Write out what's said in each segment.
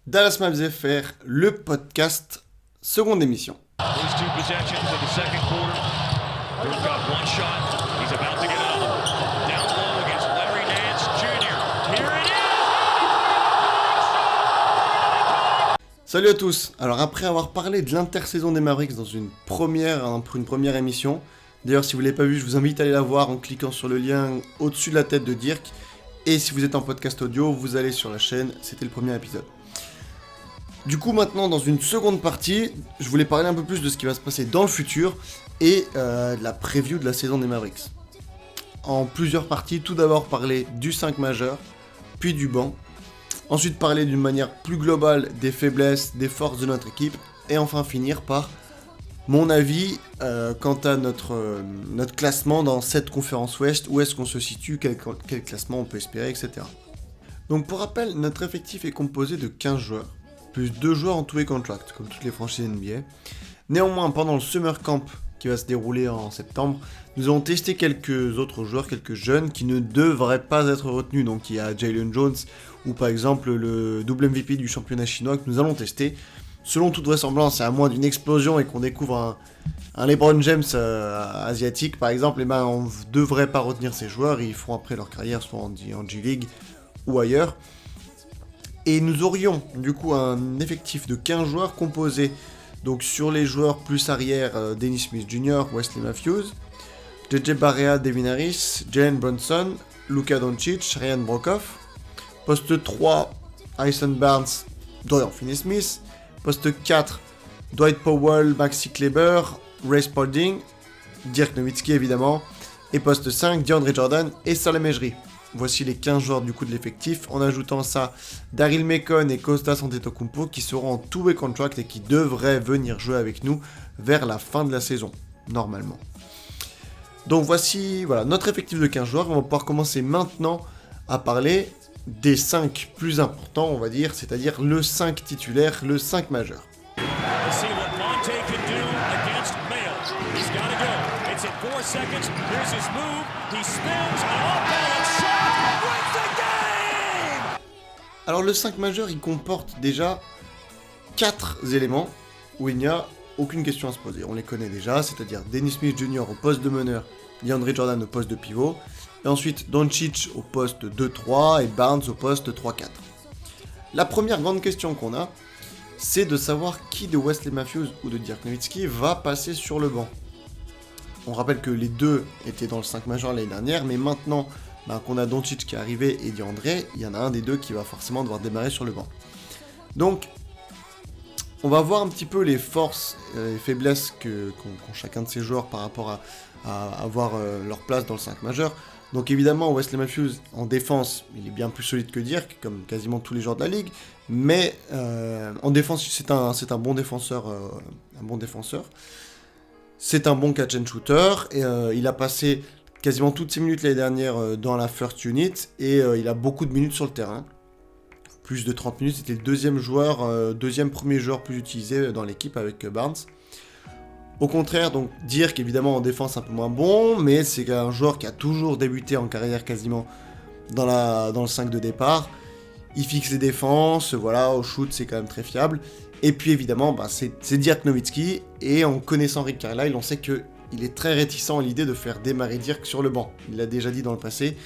Dallas Mavericks FR, le podcast, seconde émission. Those two possessions in the second quarter. Dirk got one shot. He's about to get another. Down low against Larry Nance Jr. Here it is! Salut à tous. Alors après avoir parlé de l'intersaison des Mavericks pour une première émission, d'ailleurs si vous ne l'avez pas vu, je vous invite à aller la voir en cliquant sur le lien au-dessus de la tête de Dirk. Et si vous êtes en podcast audio, vous allez sur la chaîne, c'était le premier épisode. Du coup maintenant dans une seconde partie, je voulais parler un peu plus de ce qui va se passer dans le futur et de la preview de la saison des Mavericks. En plusieurs parties, tout d'abord parler du 5 majeur, puis du banc. Ensuite parler d'une manière plus globale des faiblesses, des forces de notre équipe. Et enfin finir par mon avis quant à notre classement dans cette conférence ouest. Où est-ce qu'on se situe, quel classement on peut espérer, etc. Donc pour rappel, notre effectif est composé de 15 joueurs. Plus 2 joueurs en two-way contract, comme toutes les franchises NBA. Néanmoins, pendant le Summer Camp qui va se dérouler en septembre, nous avons testé quelques autres joueurs, quelques jeunes qui ne devraient pas être retenus. Donc il y a Jalen Jones ou par exemple le double MVP du championnat chinois que nous allons tester. Selon toute vraisemblance, et à moins d'une explosion et qu'on découvre un LeBron James asiatique par exemple, on ne devrait pas retenir ces joueurs. Ils feront après leur carrière soit en G-League ou ailleurs. Et nous aurions du coup un effectif de 15 joueurs composé donc sur les joueurs plus arrière Dennis Smith Jr., Wesley Matthews, JJ Barea, Devin Harris, Jalen Brunson, Luka Doncic, Ryan Broekhoff. Poste 3, Harrison Barnes, Dorian Finney-Smith. Poste 4, Dwight Powell, Maxi Kleber, Ray Spalding, Dirk Nowitzki évidemment. Et poste 5, DeAndre Jordan et Saleh Mejri. Voici les 15 joueurs du coup de l'effectif, en ajoutant ça Daryl Mekon et Kostas Antetokounmpo qui seront en two-way contract et qui devraient venir jouer avec nous vers la fin de la saison, normalement. Donc voici notre effectif de 15 joueurs, on va pouvoir commencer maintenant à parler des 5 plus importants, on va dire, c'est-à-dire le 5 titulaire, le 5 majeur. Alors le 5 majeur, il comporte déjà 4 éléments où il n'y a aucune question à se poser. On les connaît déjà, c'est-à-dire Dennis Smith Jr. au poste de meneur, DeAndre Jordan au poste de pivot, et ensuite Doncic au poste 2-3 et Barnes au poste 3-4. La première grande question qu'on a, c'est de savoir qui de Wesley Matthews ou de Dirk Nowitzki va passer sur le banc. On rappelle que les deux étaient dans le 5 majeur l'année dernière, mais maintenant qu'on a Doncic qui est arrivé et DeAndre, il y en a un des deux qui va forcément devoir démarrer sur le banc. Donc, on va voir un petit peu les forces et faiblesses qu'ont chacun de ces joueurs par rapport à avoir leur place dans le 5 majeur. Donc évidemment, Wesley Matthews, en défense, il est bien plus solide que Dirk, comme quasiment tous les joueurs de la ligue, mais en défense, c'est un bon défenseur. C'est un bon catch and shooter, et il a passé quasiment toutes ses minutes l'année dernière dans la first unit, et il a beaucoup de minutes sur le terrain. Plus de 30 minutes, c'était le deuxième premier joueur plus utilisé dans l'équipe avec Barnes. Au contraire, donc Dirk évidemment en défense un peu moins bon, mais c'est un joueur qui a toujours débuté en carrière quasiment dans le 5 de départ. Il fixe les défenses, au shoot c'est quand même très fiable. Et puis évidemment, c'est Dirk Nowitzki, et en connaissant Rick Carlisle, on sait qu'il est très réticent à l'idée de faire démarrer Dirk sur le banc. Il l'a déjà dit dans le passé,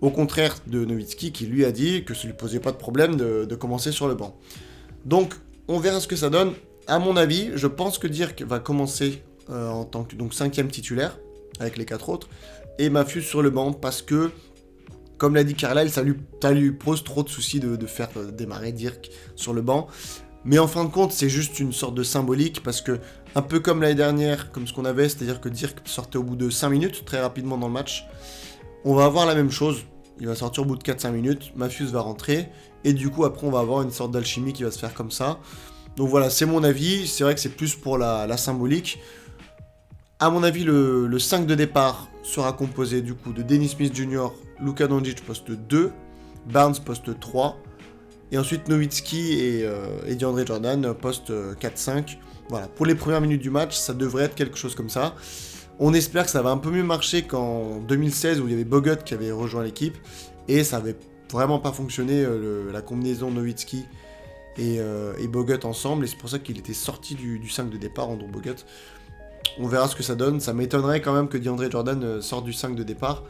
au contraire de Nowitzki qui lui a dit que ça lui posait pas de problème de commencer sur le banc. Donc on verra ce que ça donne. À mon avis, je pense que Dirk va commencer en tant que 5e titulaire, avec les 4 autres, et Matthews sur le banc, parce que, comme l'a dit Carlisle, ça lui pose trop de soucis de faire démarrer Dirk sur le banc. Mais en fin de compte, c'est juste une sorte de symbolique, parce que, un peu comme l'année dernière, comme ce qu'on avait, c'est-à-dire que Dirk sortait au bout de 5 minutes, très rapidement dans le match, on va avoir la même chose. Il va sortir au bout de 4-5 minutes, Matthews va rentrer, et du coup, après, on va avoir une sorte d'alchimie qui va se faire comme ça. Donc voilà, c'est mon avis, c'est vrai que c'est plus pour la symbolique. À mon avis, le 5 de départ sera composé du coup de Dennis Smith Jr., Luka Doncic poste 2, Barnes poste 3, et ensuite Nowitzki et DeAndre Jordan poste 4-5. Voilà, pour les premières minutes du match, ça devrait être quelque chose comme ça. On espère que ça va un peu mieux marcher qu'en 2016 où il y avait Bogut qui avait rejoint l'équipe, et ça avait vraiment pas fonctionné la combinaison Nowitzki et Bogut ensemble, et c'est pour ça qu'il était sorti du 5 de départ, Andrew Bogut. On verra ce que ça donne, ça m'étonnerait quand même que DeAndre Jordan sorte du 5 de départ.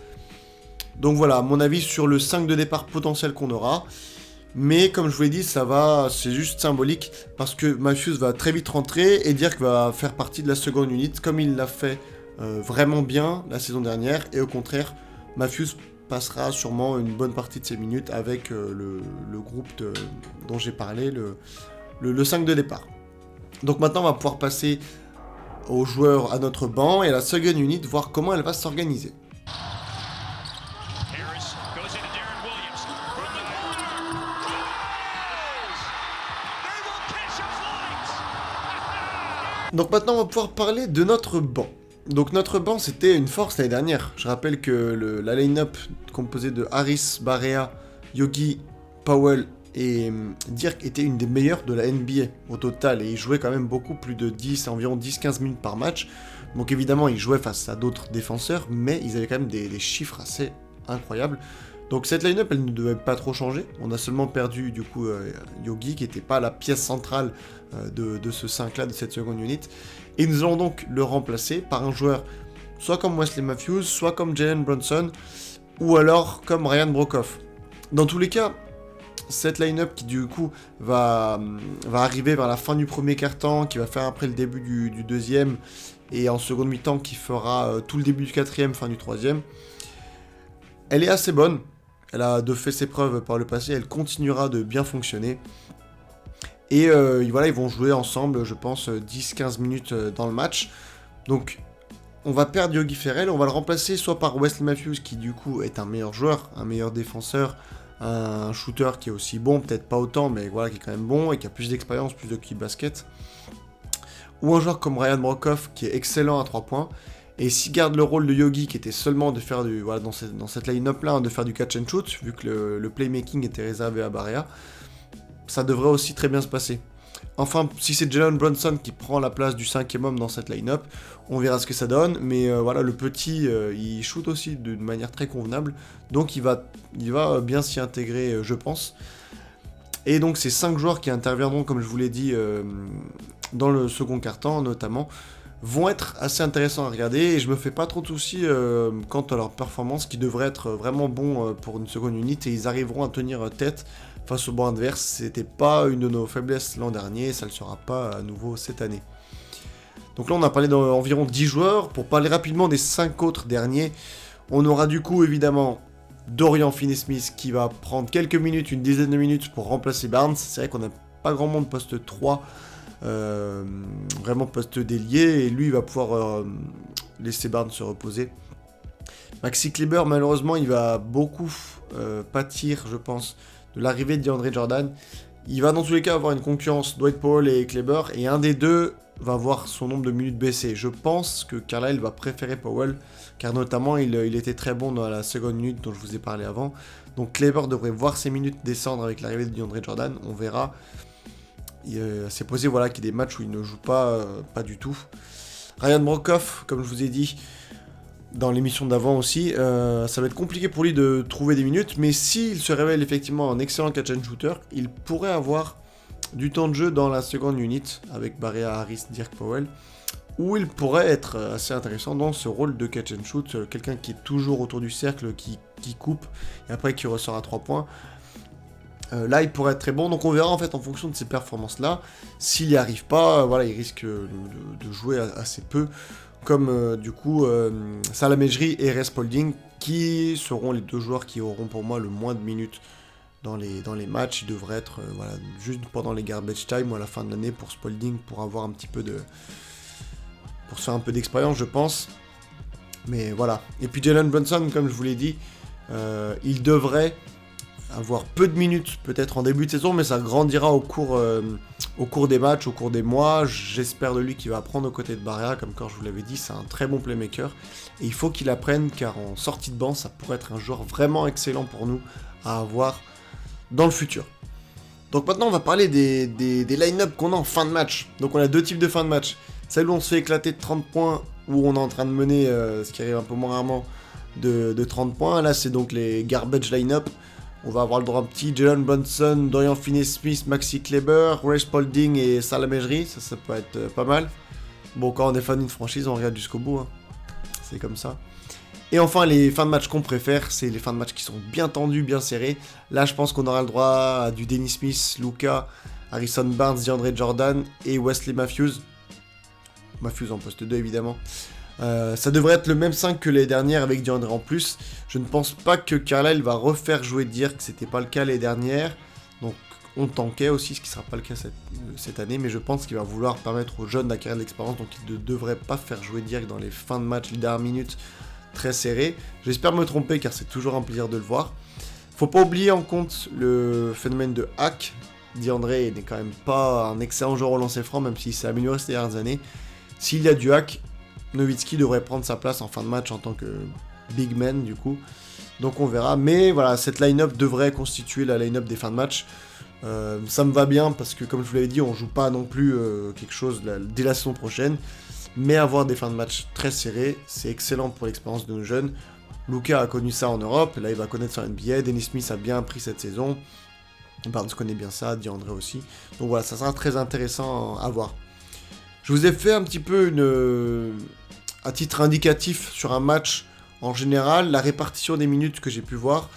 Donc voilà, mon avis sur le 5 de départ potentiel qu'on aura. Mais comme je vous l'ai dit, c'est juste symbolique, parce que Matthews va très vite rentrer, et Dirk va faire partie de la seconde unit, comme il l'a fait vraiment bien la saison dernière, et au contraire, Matthews passera sûrement une bonne partie de ses minutes avec le groupe dont j'ai parlé, le 5 de départ. Donc maintenant, on va pouvoir passer aux joueurs à notre banc, et à la seconde unit, voir comment elle va s'organiser. Donc maintenant, on va pouvoir parler de notre banc. Donc notre banc, c'était une force l'année dernière. Je rappelle que la line-up composée de Harris, Barea, Yogi, Powell et Dirk était une des meilleures de la NBA au total. Et ils jouaient quand même beaucoup, plus de environ 10-15 minutes par match. Donc évidemment, ils jouaient face à d'autres défenseurs, mais ils avaient quand même des chiffres assez incroyables. Donc cette line-up, elle ne devait pas trop changer. On a seulement perdu du coup Yogi, qui n'était pas la pièce centrale de ce 5-là, de cette seconde unit. Et nous allons donc le remplacer par un joueur soit comme Wesley Matthews, soit comme Jalen Brunson, ou alors comme Ryan Broekhoff. Dans tous les cas, cette line-up qui du coup va arriver vers la fin du premier quart-temps, qui va faire après le début du deuxième, et en seconde mi-temps qui fera tout le début du quatrième, fin du troisième, elle est assez bonne. Elle a fait ses preuves par le passé, elle continuera de bien fonctionner. Et voilà, ils vont jouer ensemble, je pense, 10-15 minutes dans le match. Donc, on va perdre Yogi Ferrell, on va le remplacer soit par Wesley Matthews, qui du coup est un meilleur joueur, un meilleur défenseur, un shooter qui est aussi bon, peut-être pas autant, mais voilà, qui est quand même bon, et qui a plus d'expérience, plus de kick basket. Ou un joueur comme Ryan Broekhoff, qui est excellent à 3 points. Et s'il garde le rôle de Yogi, qui était seulement de faire dans cette line-up là, de faire du catch and shoot, vu que le playmaking était réservé à Barea, ça devrait aussi très bien se passer. Enfin, si c'est Jalen Brunson qui prend la place du 5e homme dans cette line-up, on verra ce que ça donne, mais voilà, le petit, il shoot aussi d'une manière très convenable, donc il va bien s'y intégrer, je pense. Et donc ces 5 joueurs qui interviendront, comme je vous l'ai dit, dans le second quart-temps notamment, vont être assez intéressants à regarder, et je me fais pas trop de soucis quant à leur performance, qui devrait être vraiment bon pour une seconde unité, et ils arriveront à tenir tête face au banc adverse. C'était pas une de nos faiblesses l'an dernier, et ça le sera pas à nouveau cette année. Donc là on a parlé d'environ 10 joueurs. Pour parler rapidement des 5 autres derniers, on aura du coup évidemment Dorian Finney-Smith qui va prendre quelques minutes, une dizaine de minutes pour remplacer Barnes. C'est vrai qu'on n'a pas grand monde poste 3, vraiment poste d'ailier, et lui il va pouvoir laisser Barnes se reposer. Maxi Kleber, malheureusement, il va beaucoup pâtir, je pense, de l'arrivée de DeAndre Jordan. Il va dans tous les cas avoir une concurrence, Dwight Powell et Kleber, et un des deux va voir son nombre de minutes baisser. Je pense que Carlisle va préférer Powell, car notamment il était très bon dans la seconde minute dont je vous ai parlé avant. Donc Kleber devrait voir ses minutes descendre avec l'arrivée de DeAndre Jordan, on verra. C'est possible voilà, qu'il y ait des matchs où il ne joue pas du tout. Ryan Broekhoff, comme je vous ai dit dans l'émission d'avant aussi, ça va être compliqué pour lui de trouver des minutes, mais s'il se révèle effectivement un excellent catch and shooter, il pourrait avoir du temps de jeu dans la seconde unit avec Barea, Harris, Dirk, Powell, où il pourrait être assez intéressant dans ce rôle de catch and shoot, quelqu'un qui est toujours autour du cercle, qui coupe, et après qui ressort à 3 points. Là, il pourrait être très bon, donc on verra en fait en fonction de ces performances-là. S'il n'y arrive pas, voilà, il risque de jouer assez peu, comme du coup Salah Mejri et Res Spalding, qui seront les deux joueurs qui auront pour moi le moins de minutes dans les matchs. Ils devraient être voilà, juste pendant les garbage time ou à la fin de l'année pour Spalding, pour avoir un petit peu pour se faire un peu d'expérience, je pense. Mais voilà. Et puis Jalen Brunson, comme je vous l'ai dit, il devrait avoir peu de minutes peut-être en début de saison, mais ça grandira au cours des matchs, au cours des mois. J'espère de lui qu'il va apprendre aux côtés de Barea, comme quand je vous l'avais dit, c'est un très bon playmaker, et il faut qu'il apprenne, car en sortie de banc, ça pourrait être un joueur vraiment excellent pour nous à avoir dans le futur. Donc maintenant on va parler des line-up qu'on a en fin de match. Donc on a deux types de fin de match, celle où on se fait éclater de 30 points, où on est en train de mener, ce qui arrive un peu moins rarement, de 30 points. Là c'est donc les garbage line-up, On va avoir le droit à un petit Jalen Brunson, Dorian Finney-Smith, Maxi Kleber, Ray Spalding et Salah Mejri. Ça peut être pas mal. Bon, quand on est fan d'une franchise, on regarde jusqu'au bout. Hein. C'est comme ça. Et enfin, les fins de match qu'on préfère, c'est les fins de match qui sont bien tendues, bien serrées. Là, je pense qu'on aura le droit à du Dennis Smith, Luka, Harrison Barnes, DeAndre Jordan et Wesley Matthews. Matthews en poste 2, évidemment. Ça devrait être le même 5 que les dernières avec DeAndre en plus. Je ne pense pas que Carlisle va refaire jouer Dirk, c'était pas le cas les dernières. Donc on tankait aussi, ce qui ne sera pas le cas cette année, mais je pense qu'il va vouloir permettre aux jeunes d'acquérir de l'expérience, donc il ne devrait pas faire jouer Dirk dans les fins de match, les dernières minutes très serrées. J'espère me tromper car c'est toujours un plaisir de le voir. Faut pas oublier en compte le phénomène de hack. DeAndre n'est quand même pas un excellent joueur au lancer franc, même s'il s'est amélioré ces dernières années. S'il y a du hack, Nowitzki devrait prendre sa place en fin de match en tant que big man du coup. Donc on verra. Mais voilà, cette line-up devrait constituer la line-up des fins de match. Ça me va bien parce que comme je vous l'avais dit, on joue pas non plus quelque chose dès la saison prochaine. Mais avoir des fins de match très serrées, c'est excellent pour l'expérience de nos jeunes. Luka a connu ça en Europe, là il va connaître ça en NBA. Dennis Smith a bien appris cette saison. Barnes connaît bien ça, DeAndre aussi. Donc voilà, ça sera très intéressant à voir. Je vous ai fait un petit peu à titre indicatif sur un match en général, la répartition des minutes que j'ai pu voir.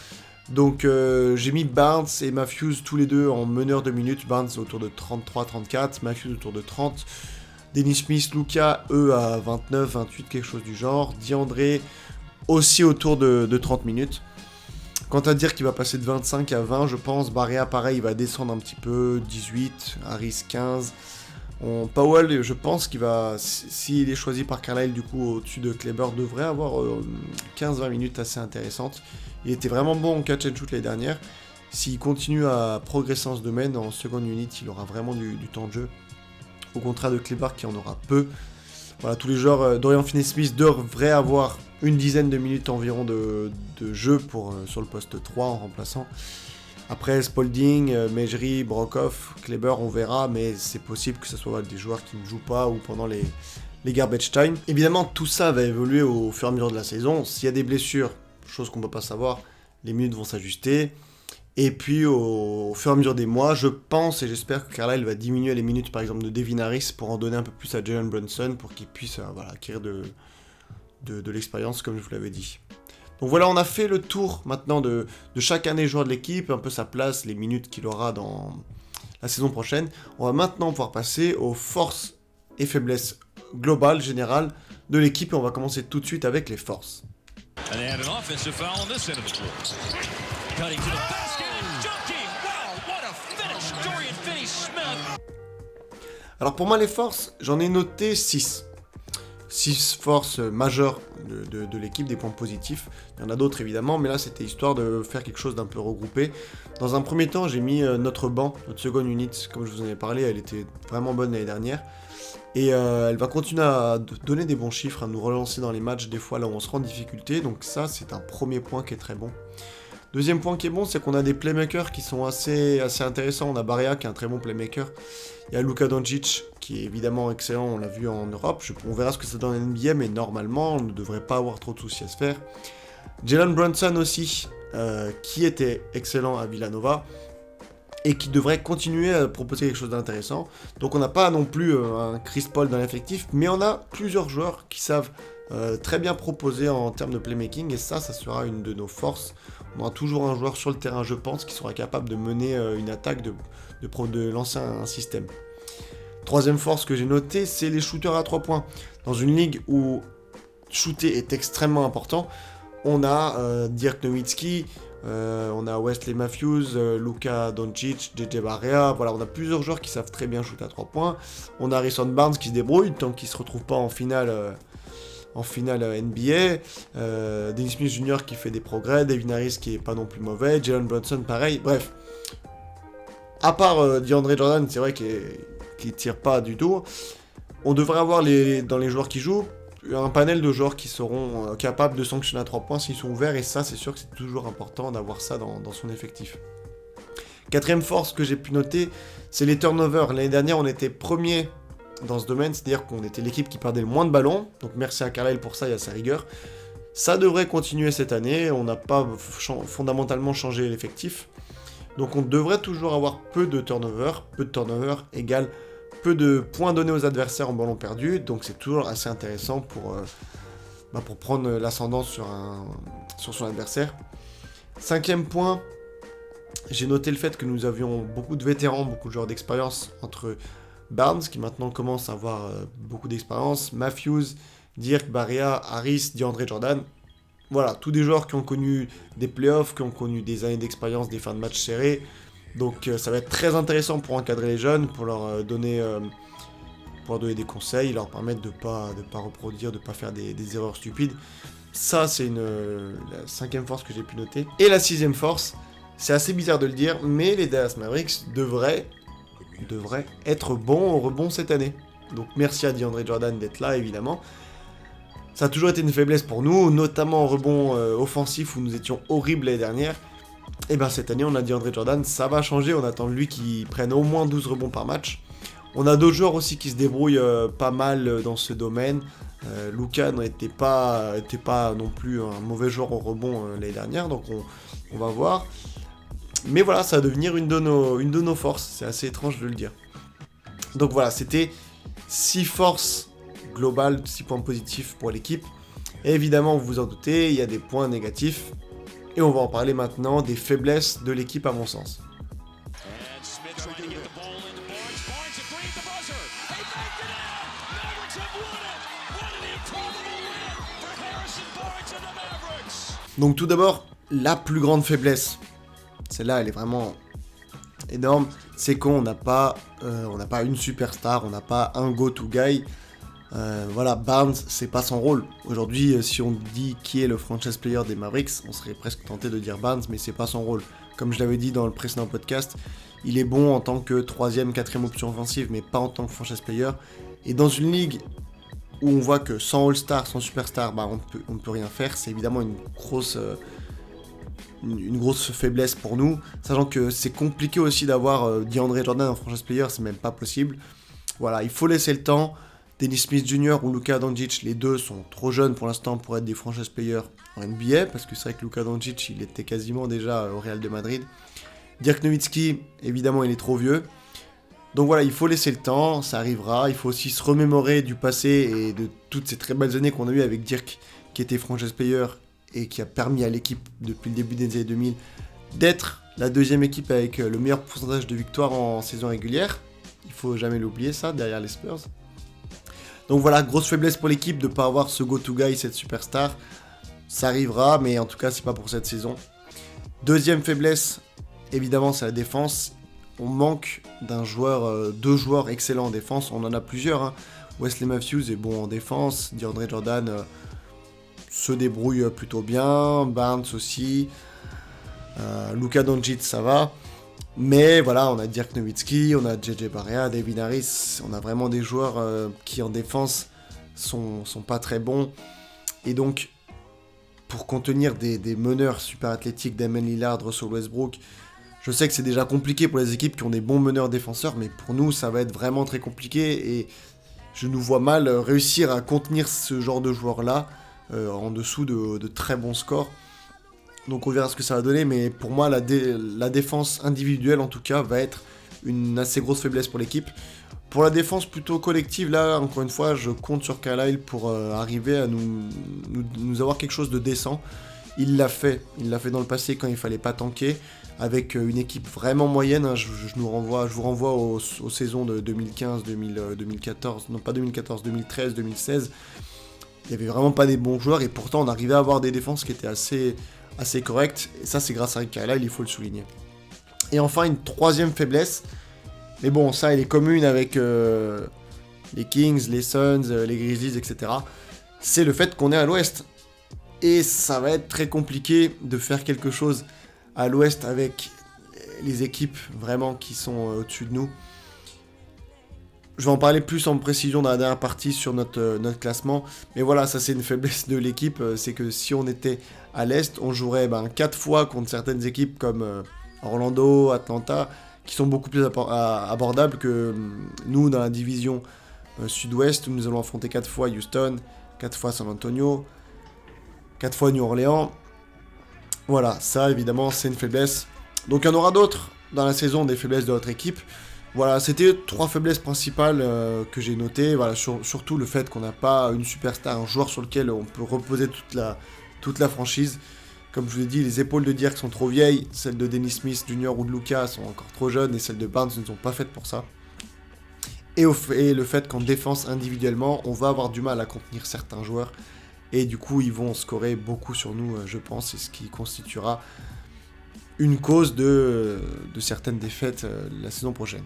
Donc j'ai mis Barnes et Matthews tous les deux en meneur de minutes. Barnes autour de 33-34, Matthews autour de 30. Dennis Smith, Luka, eux à 29, 28, quelque chose du genre. DeAndre aussi autour de 30 minutes. Quant à dire qu'il va passer de 25 à 20, je pense. Barea, pareil, il va descendre un petit peu, 18, Harris 15. Powell, je pense qu'il va, s'il est choisi par Carlisle, du coup, au-dessus de Kleber, devrait avoir 15-20 minutes assez intéressantes. Il était vraiment bon en catch and shoot les dernières. S'il continue à progresser en ce domaine, en seconde unit, il aura vraiment du temps de jeu. Au contraire de Kleber qui en aura peu. Voilà, tous les joueurs, Dorian Finney-Smith devrait avoir une dizaine de minutes environ de jeu sur le poste 3 en remplaçant. Après Spalding, Mejri, Brokoff, Kleber, on verra, mais c'est possible que ce soit des joueurs qui ne jouent pas ou pendant les garbage time. Évidemment, tout ça va évoluer au fur et à mesure de la saison. S'il y a des blessures, chose qu'on ne peut pas savoir, les minutes vont s'ajuster. Et puis, au fur et à mesure des mois, je pense et j'espère que Carlisle va diminuer les minutes, par exemple, de Devin Harris pour en donner un peu plus à Jalen Brunson pour qu'il puisse acquérir de l'expérience, comme je vous l'avais dit. Donc voilà, on a fait le tour maintenant de chaque année joueur de l'équipe, un peu sa place, les minutes qu'il aura dans la saison prochaine. On va maintenant pouvoir passer aux forces et faiblesses globales, générales de l'équipe, et on va commencer tout de suite avec les forces. Alors pour moi les forces, j'en ai noté 6. 6 forces majeures de l'équipe, des points positifs. Il y en a d'autres évidemment, mais là c'était histoire de faire quelque chose d'un peu regroupé. Dans un premier temps, j'ai mis notre banc, notre seconde unit, comme je vous en ai parlé, elle était vraiment bonne l'année dernière. Et elle va continuer à donner des bons chiffres, à nous relancer dans les matchs des fois là où on se rend en difficulté. Donc ça c'est un premier point qui est très bon. Deuxième point qui est bon, c'est qu'on a des playmakers qui sont assez intéressants. On a Barea qui est un très bon playmaker. Il y a Luka Doncic qui est évidemment excellent, on l'a vu en Europe. On verra ce que ça donne en NBA, mais normalement, on ne devrait pas avoir trop de soucis à se faire. Jalen Brunson aussi, qui était excellent à Villanova et qui devrait continuer à proposer quelque chose d'intéressant. Donc on n'a pas non plus un Chris Paul dans l'effectif, mais on a plusieurs joueurs qui savent très bien proposer en termes de playmaking, et ça sera une de nos forces. On aura toujours un joueur sur le terrain, je pense, qui sera capable de mener une attaque, de lancer un système. Troisième force que j'ai notée, c'est les shooters à 3 points. Dans une ligue où shooter est extrêmement important, on a Dirk Nowitzki, on a Wesley Matthews, Luka Doncic, JJ Barea, voilà, on a plusieurs joueurs qui savent très bien shooter à 3 points. On a Harrison Barnes qui se débrouille tant qu'il ne se retrouve pas en finale NBA, Dennis Smith Jr. qui fait des progrès, Devin Harris qui est pas non plus mauvais, Jalen Brunson pareil, bref. À part DeAndre Jordan, c'est vrai qu'il tire pas du tout, on devrait avoir dans les joueurs qui jouent, un panel de joueurs qui seront capables de sanctionner à 3 points s'ils sont ouverts, et ça c'est sûr que c'est toujours important d'avoir ça dans son effectif. Quatrième force que j'ai pu noter, c'est les turnovers. L'année dernière on était premier dans ce domaine, c'est-à-dire qu'on était l'équipe qui perdait le moins de ballons, donc merci à Carlisle pour ça et à sa rigueur. Ça devrait continuer cette année, on n'a pas fondamentalement changé l'effectif. Donc on devrait toujours avoir peu de turnover égale peu de points donnés aux adversaires en ballon perdu, donc c'est toujours assez intéressant pour prendre l'ascendant sur son adversaire. 5e point, j'ai noté le fait que nous avions beaucoup de vétérans, beaucoup de joueurs d'expérience, entre Barnes, qui maintenant commence à avoir beaucoup d'expérience, Matthews, Dirk, Barea, Harris, DeAndre Jordan. Voilà, tous des joueurs qui ont connu des playoffs, qui ont connu des années d'expérience, des fins de match serrées. Donc ça va être très intéressant pour encadrer les jeunes, pour leur donner des conseils, leur permettre de pas reproduire, de pas faire des erreurs stupides. Ça, c'est la 5e force que j'ai pu noter. Et la 6e force, c'est assez bizarre de le dire, mais les Dallas Mavericks devraient être bons au rebond cette année. Donc merci à DeAndre Jordan d'être là, évidemment. Ça a toujours été une faiblesse pour nous, notamment en rebond offensif où nous étions horribles l'année dernière. Et bien cette année, on a DeAndre Jordan, ça va changer, on attend de lui qu'il prenne au moins 12 rebonds par match. On a d'autres joueurs aussi qui se débrouillent pas mal dans ce domaine. Luka n'était pas non plus un mauvais joueur au rebond l'année dernière, donc on va voir. Mais voilà, ça va devenir une de nos forces, c'est assez étrange de le dire. Donc voilà, c'était 6 forces globales, 6 points positifs pour l'équipe. Et évidemment, vous vous en doutez, il y a des points négatifs. Et on va en parler maintenant des faiblesses de l'équipe à mon sens. Donc tout d'abord, la plus grande faiblesse, celle-là elle est vraiment énorme, c'est qu'on n'a pas une superstar, on n'a pas un go-to guy. Voilà, Barnes, c'est pas son rôle. Aujourd'hui, si on dit qui est le franchise player des Mavericks, on serait presque tenté de dire Barnes, mais c'est pas son rôle. Comme je l'avais dit dans le précédent podcast, il est bon en tant que 3e, 4e option offensive, mais pas en tant que franchise player. Et dans une ligue où on voit que sans All-Star, sans Superstar, on ne peut rien faire, c'est évidemment une grosse faiblesse pour nous, sachant que c'est compliqué aussi d'avoir DeAndre Jordan en franchise player, c'est même pas possible. Voilà, il faut laisser le temps. Dennis Smith Jr. ou Luka Doncic, les deux sont trop jeunes pour l'instant pour être des franchise players en NBA, parce que c'est vrai que Luka Doncic, il était quasiment déjà au Real de Madrid. Dirk Nowitzki, évidemment, il est trop vieux. Donc voilà, il faut laisser le temps, ça arrivera. Il faut aussi se remémorer du passé et de toutes ces très belles années qu'on a eues avec Dirk, qui était franchise player et qui a permis à l'équipe, depuis le début des années 2000, d'être la 2e équipe avec le meilleur pourcentage de victoires en saison régulière. Il faut jamais l'oublier, ça, derrière les Spurs. Donc voilà, grosse faiblesse pour l'équipe de ne pas avoir ce go-to guy, cette superstar. Ça arrivera, mais en tout cas, c'est pas pour cette saison. 2e faiblesse, évidemment, c'est la défense. On manque deux joueurs excellents en défense. On en a plusieurs. Hein. Wesley Matthews est bon en défense. DeAndre Jordan se débrouille plutôt bien. Barnes aussi. Luka Doncic, ça va. Mais voilà, on a Dirk Nowitzki, on a JJ Barea, David Harris, on a vraiment des joueurs qui en défense sont pas très bons. Et donc, pour contenir des meneurs super athlétiques, Damian Lillard, Russell Westbrook, je sais que c'est déjà compliqué pour les équipes qui ont des bons meneurs défenseurs, mais pour nous, ça va être vraiment très compliqué. Et je nous vois mal réussir à contenir ce genre de joueurs-là en dessous de très bons scores. Donc on verra ce que ça va donner, mais pour moi, la défense individuelle, en tout cas, va être une assez grosse faiblesse pour l'équipe. Pour la défense plutôt collective, là, encore une fois, je compte sur Carlisle pour arriver à nous avoir quelque chose de décent. Il l'a fait dans le passé quand il fallait pas tanker, avec une équipe vraiment moyenne. Hein. Je vous renvoie aux saisons de 2015, 2014, non pas 2014, 2013, 2016. Il n'y avait vraiment pas des bons joueurs, et pourtant on arrivait à avoir des défenses qui étaient assez correct, et ça c'est grâce à Rick Carlisle, il faut le souligner. Et enfin une 3e faiblesse, mais bon ça elle est commune avec les Kings, les Suns, les Grizzlies, etc. C'est le fait qu'on est à l'ouest, et ça va être très compliqué de faire quelque chose à l'ouest avec les équipes vraiment qui sont au-dessus de nous. Je vais en parler plus en précision dans la dernière partie sur notre classement. Mais voilà, ça c'est une faiblesse de l'équipe. C'est que si on était à l'Est, on jouerait 4 fois contre certaines équipes comme Orlando, Atlanta, qui sont beaucoup plus abordables que nous dans la division Sud-Ouest, où nous allons affronter 4 fois Houston, 4 fois San Antonio, 4 fois New Orleans. Voilà, ça évidemment c'est une faiblesse. Donc il y en aura d'autres dans la saison, des faiblesses de notre équipe. Voilà, c'était 3 faiblesses principales que j'ai notées. Voilà, surtout le fait qu'on n'a pas une superstar, un joueur sur lequel on peut reposer toute la franchise. Comme je vous l'ai dit, les épaules de Dirk sont trop vieilles, celles de Dennis Smith Jr. ou de Luka sont encore trop jeunes et celles de Barnes ne sont pas faites pour ça. Et le fait qu'en défense individuellement, on va avoir du mal à contenir certains joueurs et du coup ils vont scorer beaucoup sur nous, je pense, et ce qui constituera une cause de certaines défaites la saison prochaine.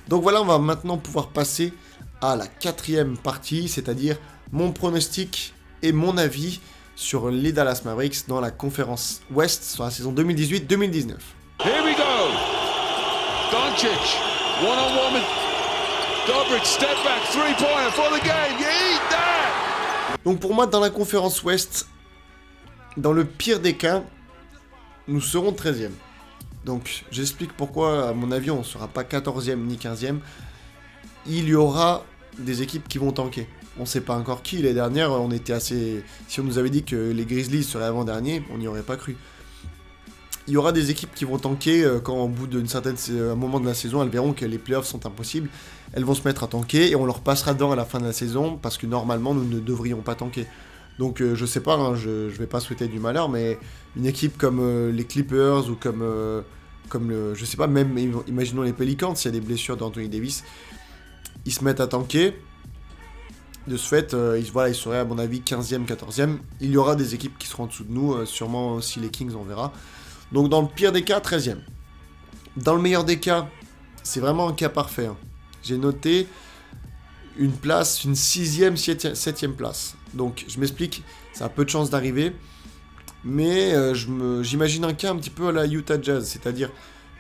Donc voilà, on va maintenant pouvoir passer à la 4e partie, c'est-à-dire mon pronostic et mon avis sur les Dallas Mavericks dans la conférence Ouest sur la saison 2018-2019. Here we go. Doncic, one-on-one with Dobric, step back, three-pointer for the game. You eat that. Donc pour moi, dans la conférence Ouest, dans le pire des cas, nous serons 13e. Donc j'explique pourquoi, à mon avis, on ne sera pas 14e ni 15e. Il y aura des équipes qui vont tanker. On ne sait pas encore qui. L'année dernière, on était assez... Si on nous avait dit que les Grizzlies seraient avant-dernier, on n'y aurait pas cru. Il y aura des équipes qui vont tanker quand, au bout un moment de la saison, elles verront que les playoffs sont impossibles. Elles vont se mettre à tanker et on leur passera dedans à la fin de la saison parce que normalement, nous ne devrions pas tanker. Donc je sais pas, hein, je vais pas souhaiter du malheur, mais une équipe comme les Clippers ou comme je sais pas, même imaginons les Pelicans, s'il y a des blessures d'Anthony Davis, ils se mettent à tanker. De ce fait, ils seraient à mon avis 15e, 14e. Il y aura des équipes qui seront en dessous de nous, sûrement aussi les Kings, on verra. Donc dans le pire des cas, 13e. Dans le meilleur des cas, c'est vraiment un cas parfait. Hein. J'ai noté une 6e, 7e place. Donc je m'explique, ça a peu de chance d'arriver. Mais j'imagine un cas un petit peu à la Utah Jazz, c'est-à-dire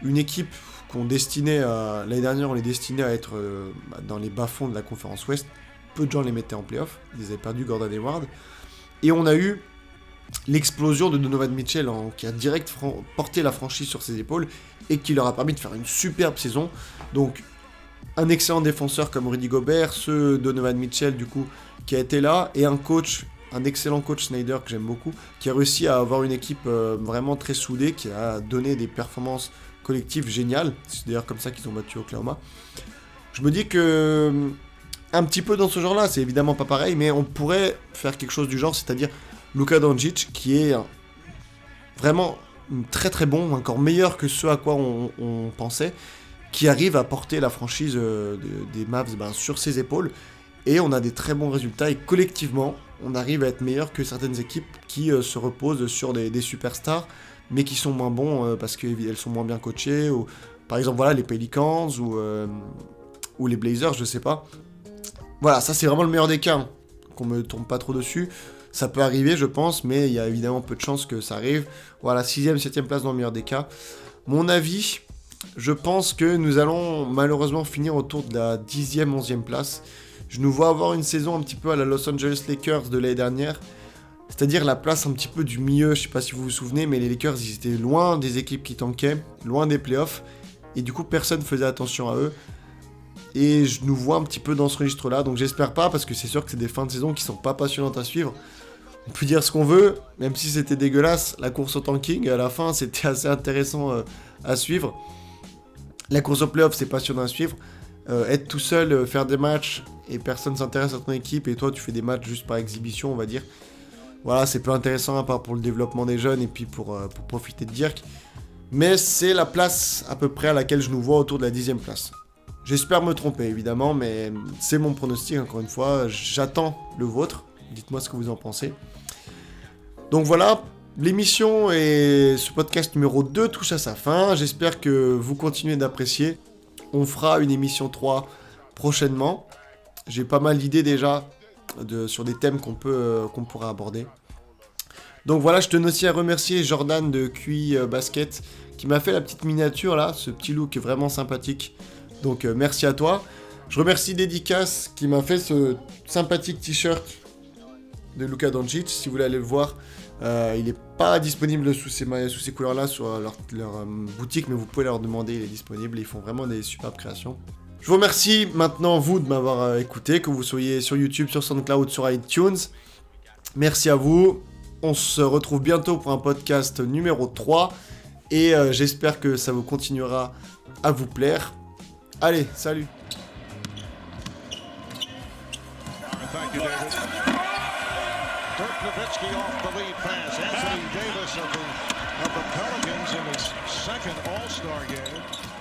une équipe qu'on destinait à... L'année dernière, on les destinait à être dans les bas-fonds de la conférence Ouest. Peu de gens les mettaient en play-off, ils avaient perdu Gordon Hayward. Et on a eu l'explosion de Donovan Mitchell qui a direct porté la franchise sur ses épaules et qui leur a permis de faire une superbe saison. Donc un excellent défenseur comme Rudy Gobert, ce Donovan Mitchell du coup qui a été là, et un excellent coach Snyder que j'aime beaucoup, qui a réussi à avoir une équipe vraiment très soudée, qui a donné des performances collectives géniales. C'est d'ailleurs comme ça qu'ils ont battu Oklahoma. Je me dis que un petit peu dans ce genre-là, c'est évidemment pas pareil, mais on pourrait faire quelque chose du genre, c'est-à-dire Luka Doncic, qui est vraiment très très bon, encore meilleur que ce à quoi on pensait, qui arrive à porter la franchise des Mavs sur ses épaules, et on a des très bons résultats, et collectivement, on arrive à être meilleur que certaines équipes qui se reposent sur des superstars, mais qui sont moins bons parce qu'elles sont moins bien coachées, ou par exemple voilà, les Pelicans, ou les Blazers, je sais pas. Voilà, ça c'est vraiment le meilleur des cas, hein, qu'on me tombe pas trop dessus. Ça peut arriver, je pense, mais il y a évidemment peu de chances que ça arrive. Voilà, 6e, 7e place dans le meilleur des cas. Mon avis, je pense que nous allons malheureusement finir autour de la 10e, 11e place. Je nous vois avoir une saison un petit peu à la Los Angeles Lakers de l'année dernière. C'est-à-dire la place un petit peu du milieu, je sais pas si vous vous souvenez, mais les Lakers, ils étaient loin des équipes qui tankaient, loin des playoffs. Et du coup, personne faisait attention à eux. Et je nous vois un petit peu dans ce registre-là, donc j'espère pas, parce que c'est sûr que c'est des fins de saison qui sont pas passionnantes à suivre. On peut dire ce qu'on veut, même si c'était dégueulasse, la course au tanking, à la fin, c'était assez intéressant à suivre. La course au playoff, c'est passionnant à suivre. Être tout seul, faire des matchs, et personne s'intéresse à ton équipe, et toi, tu fais des matchs juste par exhibition, on va dire. Voilà, c'est peu intéressant, à part pour le développement des jeunes, et puis pour profiter de Dirk. Mais c'est la place, à peu près, à laquelle je nous vois autour de la 10e place. J'espère me tromper, évidemment, mais c'est mon pronostic, encore une fois. J'attends le vôtre. Dites-moi ce que vous en pensez. Donc voilà, l'émission et ce podcast numéro 2 touchent à sa fin. J'espère que vous continuez d'apprécier. On fera une émission 3 prochainement. J'ai pas mal d'idées déjà sur des thèmes qu'on pourra aborder. Donc voilà, je tenais aussi à remercier Jordan de QI Basket qui m'a fait la petite miniature là, ce petit look vraiment sympathique. Donc merci à toi. Je remercie Dédicace qui m'a fait ce sympathique t-shirt de Luka Doncic. Si vous voulez aller le voir, il n'est pas disponible sous ces couleurs-là sur leur boutique, mais vous pouvez leur demander, il est disponible. Ils font vraiment des superbes créations. Je vous remercie maintenant, vous, de m'avoir écouté, que vous soyez sur YouTube, sur SoundCloud, sur iTunes. Merci à vous. On se retrouve bientôt pour un podcast numéro 3. Et j'espère que ça vous continuera à vous plaire. Allez, salut. Thank you, David. Dirk Nowitzki off the lead pass. Anthony Davis of the Pelicans in his second All-Star game.